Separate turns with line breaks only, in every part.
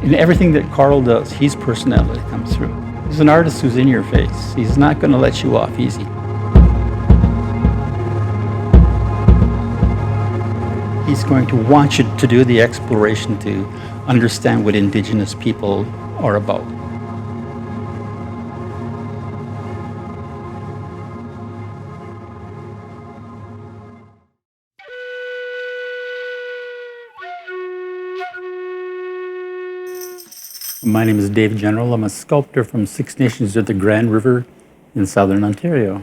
In everything that Carl does, his personality comes through. He's an artist who's in your face. He's not going to let you off easy. He's going to want you to do the exploration to understand what Indigenous people are about. My name is Dave General. I'm a sculptor from Six Nations at the Grand River in southern Ontario.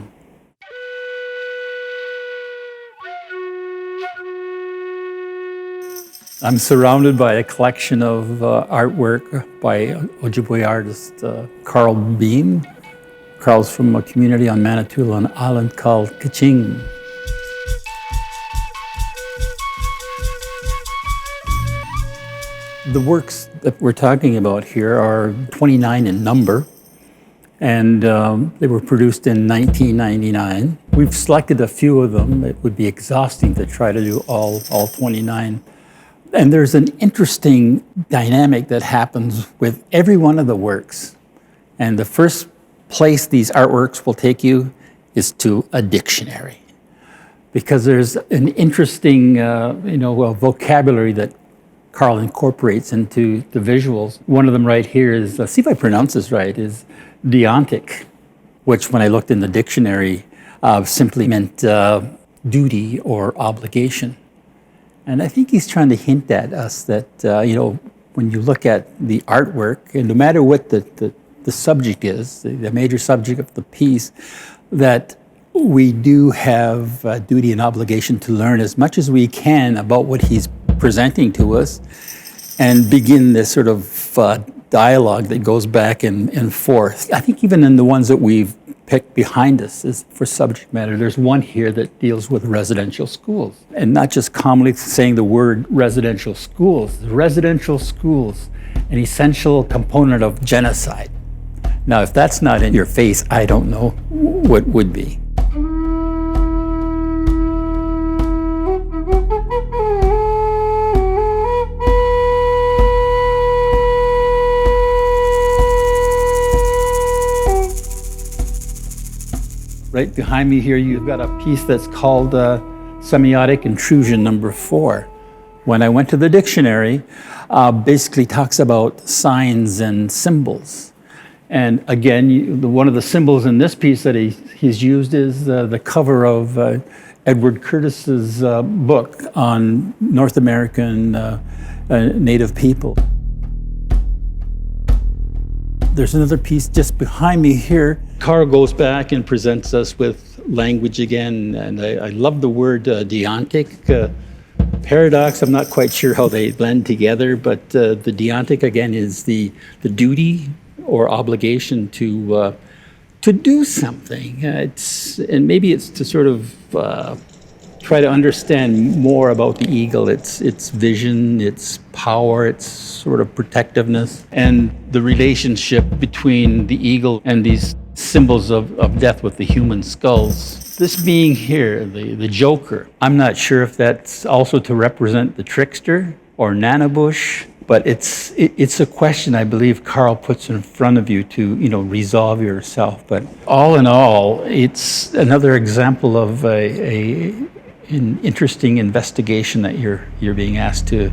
I'm surrounded by a collection of artwork by Ojibwe artist Carl Beam. Carl's from a community on Manitoulin, an island called Kaching. The works that we're talking about here are 29 in number, and they were produced in 1999. We've selected a few of them. It would be exhausting to try to do all 29. And there's an interesting dynamic that happens with every one of the works. And the first place these artworks will take you is to a dictionary, because there's an interesting vocabulary that Carl incorporates into the visuals. One of them right here is, see if I pronounce this right, is deontic, which when I looked in the dictionary simply meant duty or obligation. And I think he's trying to hint at us that, when you look at the artwork, and no matter what the subject is, the major subject of the piece, that we do have a duty and obligation to learn as much as we can about what he's presenting to us and begin this sort of dialogue that goes back and forth. I think even in the ones that we've picked behind us is for subject matter. There's one here that deals with residential schools, and not just commonly saying the word residential schools. Residential schools, an essential component of genocide. Now, if that's not in your face, I don't know what would be. Right behind me here, you've got a piece that's called Semiotic Intrusion number 4. When I went to the dictionary, basically talks about signs and symbols. And again, one of the symbols in this piece that he's used is the cover of Edward Curtis's book on North American Native people. There's another piece just behind me here. Carl goes back and presents us with language again, and I love the word deontic. Paradox, I'm not quite sure how they blend together, but the deontic again is the duty or obligation to do something. And maybe it's to sort of try to understand more about the eagle, its vision, its power, its sort of protectiveness, and the relationship between the eagle and these symbols of death with the human skulls. This being here, the Joker, I'm not sure if that's also to represent the trickster or Nanabush, but it's a question I believe Carl puts in front of you to resolve yourself. But all in all, it's another example of an interesting investigation that you're being asked to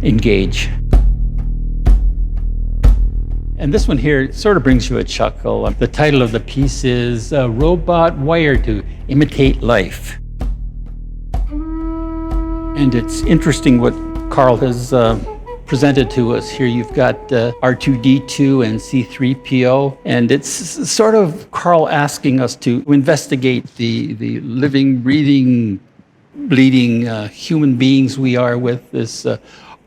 engage. And this one here sort of brings you a chuckle. The title of the piece is Robot Wired to Imitate Life. And it's interesting what Carl has presented to us here. You've got R2-D2 and C3PO, and it's sort of Carl asking us to investigate the living, breathing, bleeding human beings we are with this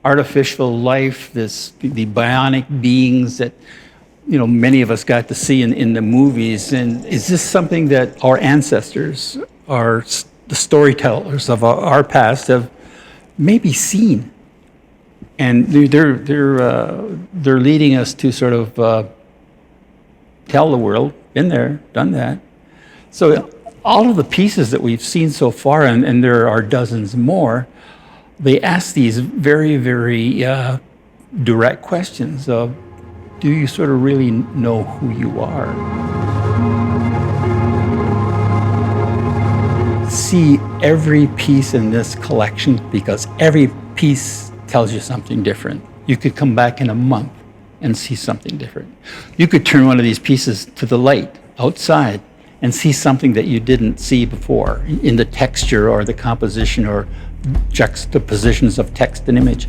artificial life, the bionic beings that many of us got to see in the movies. And is this something that our ancestors, the storytellers of our past, have maybe seen? And they're leading us to sort of tell the world, been there, done that. So all of the pieces that we've seen so far, and there are dozens more, they ask these very, very direct questions of, do you sort of really know who you are? See every piece in this collection, because every piece tells you something different. You could come back in a month and see something different. You could turn one of these pieces to the light outside and see something that you didn't see before in the texture or the composition or juxtapositions of text and image.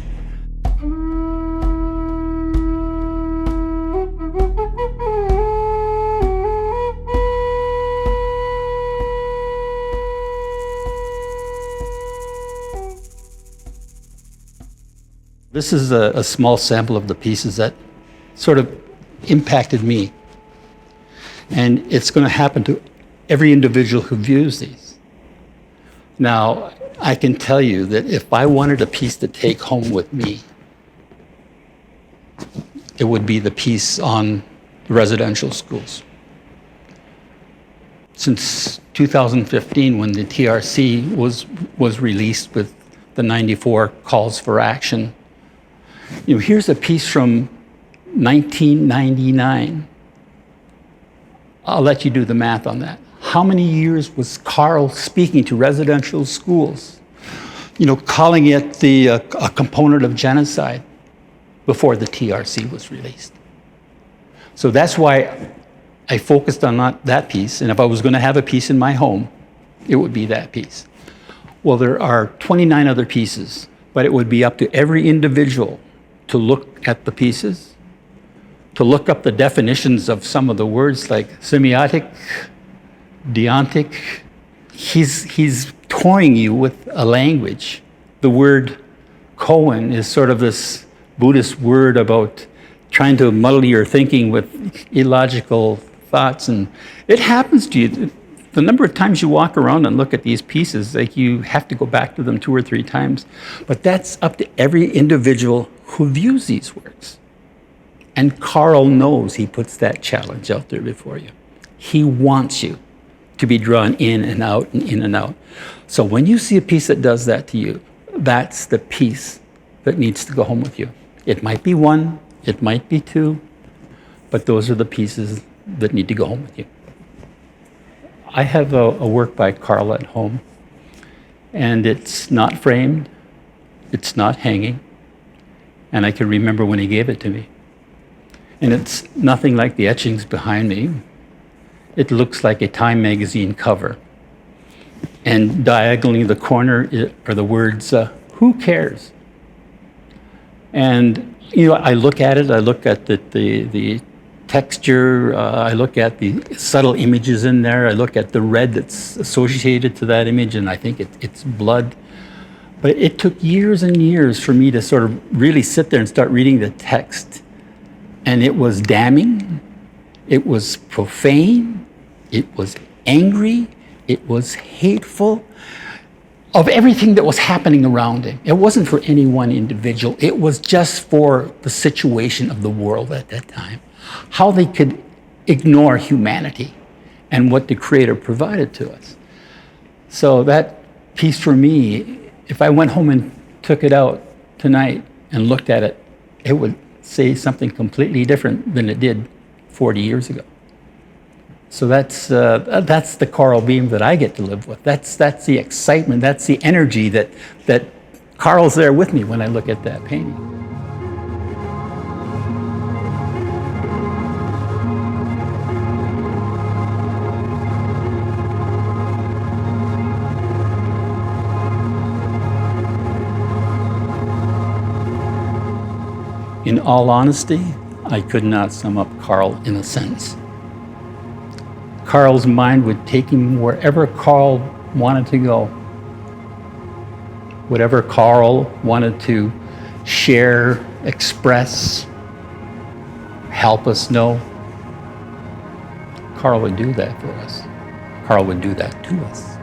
This is a small sample of the pieces that sort of impacted me. And it's going to happen to every individual who views these. Now, I can tell you that if I wanted a piece to take home with me, it would be the piece on residential schools. Since 2015, when the TRC was released with the 94 calls for action, here's a piece from 1999. I'll let you do the math on that. How many years was Carl speaking to residential schools, calling it a component of genocide before the TRC was released? So that's why I focused on that piece, and if I was going to have a piece in my home, it would be that piece. Well, there are 29 other pieces, but it would be up to every individual to look at the pieces, to look up the definitions of some of the words like semiotic, deontic. He's toying you with a language. The word koan is sort of this Buddhist word about trying to muddle your thinking with illogical thoughts. And it happens to you. The number of times you walk around and look at these pieces, like you have to go back to them 2 or 3 times. But that's up to every individual who views these works. And Carl knows he puts that challenge out there before you. He wants you to be drawn in and out and in and out. So when you see a piece that does that to you, that's the piece that needs to go home with you. It might be 1, it might be 2, but those are the pieces that need to go home with you. I have a work by Carl at home, and it's not framed, it's not hanging, and I can remember when he gave it to me. And it's nothing like the etchings behind me. It looks like a Time magazine cover. And diagonally the corner are the words, "Who cares?" And I look at it, I look at the texture, I look at the subtle images in there, I look at the red that's associated to that image, and I think it's blood. But it took years and years for me to sort of really sit there and start reading the text. And it was damning, it was profane, it was angry, it was hateful of everything that was happening around him. It wasn't for any one individual, it was just for the situation of the world at that time. How they could ignore humanity and what the Creator provided to us. So that piece for me, if I went home and took it out tonight and looked at it, it would say something completely different than it did 40 years ago. So that's the Carl beam that I get to live with. That's the excitement, that's the energy that Carl's there with me when I look at that painting. In all honesty, I could not sum up Carl in a sentence. Carl's mind would take him wherever Carl wanted to go. Whatever Carl wanted to share, express, help us know, Carl would do that for us. Carl would do that to us.